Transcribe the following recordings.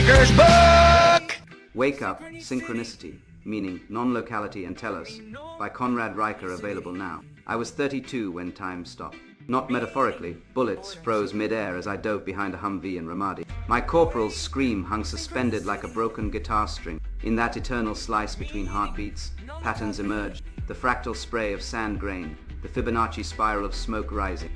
Maker's Book! Wake Up, Synchronicity, meaning non-locality and telos, by Conrad Riker, available now. I was 32 when time stopped. Not metaphorically, bullets froze mid-air as I dove behind a Humvee in Ramadi. My corporal's scream hung suspended like a broken guitar string. In that eternal slice between heartbeats, patterns emerged, the fractal spray of sand grain, the Fibonacci spiral of smoke rising,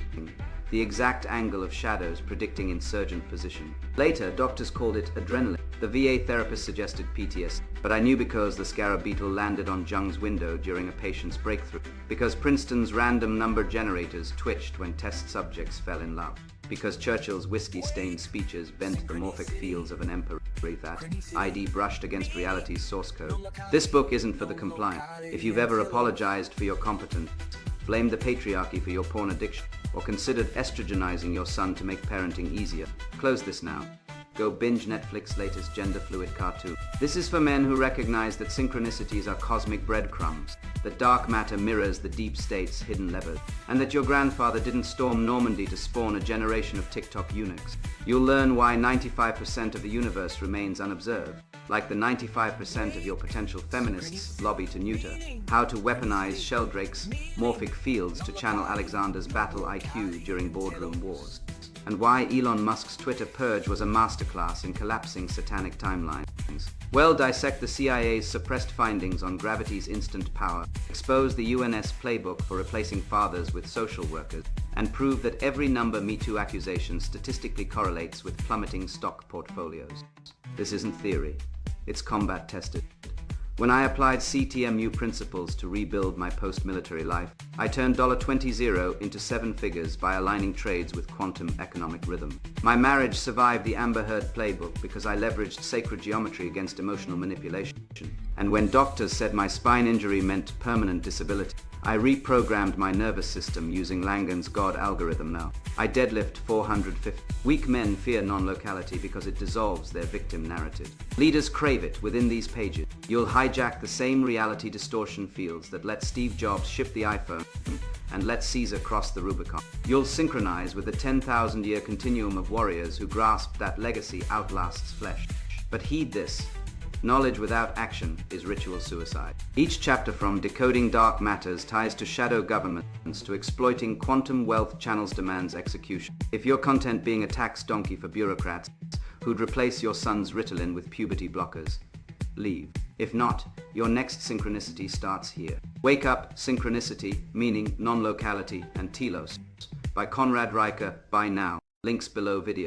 the exact angle of shadows predicting insurgent position. Later, doctors called it adrenaline. The VA therapist suggested PTSD, but I knew because the scarab beetle landed on Jung's window during a patient's breakthrough, because Princeton's random number generators twitched when test subjects fell in love, because Churchill's whiskey-stained speeches bent the morphic fields of an emperor, that ID brushed against reality's source code. This book isn't for the compliant. If you've ever apologized for your competence, blamed the patriarchy for your porn addiction, or considered estrogenizing your son to make parenting easier, close this now. Go binge Netflix's latest gender-fluid cartoon. This is for men who recognize that synchronicities are cosmic breadcrumbs, that dark matter mirrors the deep state's hidden levers, and that your grandfather didn't storm Normandy to spawn a generation of TikTok eunuchs. You'll learn why 95% of the universe remains unobserved, like the 95% of your potential feminists lobby to neuter, how to weaponize Sheldrake's morphic fields to channel Alexander's battle IQ during boardroom wars, and why Elon Musk's Twitter purge was a masterclass in collapsing satanic timelines. Well, dissect the CIA's suppressed findings on gravity's instant power, expose the UNS playbook for replacing fathers with social workers, and prove that every number Me Too accusation statistically correlates with plummeting stock portfolios. This isn't theory, it's combat tested. When I applied CTMU principles to rebuild my post-military life, I turned $20 into seven figures by aligning trades with quantum economic rhythm. My marriage survived the Amber Heard playbook because I leveraged sacred geometry against emotional manipulation. And when doctors said my spine injury meant permanent disability, I reprogrammed my nervous system using Langan's God algorithm now. I deadlift 450. Weak men fear non-locality because it dissolves their victim narrative. Leaders crave it within these pages. You'll hijack the same reality distortion fields that let Steve Jobs ship the iPhone and let Caesar cross the Rubicon. You'll synchronize with the 10,000-year continuum of warriors who grasped that legacy outlasts flesh. But heed this. Knowledge without action is ritual suicide. Each chapter, from decoding dark matters ties to shadow governments to exploiting quantum wealth channels, demands execution. If your content being a tax donkey for bureaucrats who'd replace your son's Ritalin with puberty blockers, leave. If not, your next synchronicity starts here. Wake Up, Synchronicity, meaning non-locality and telos, by Conrad Riker. Buy now. Links below video.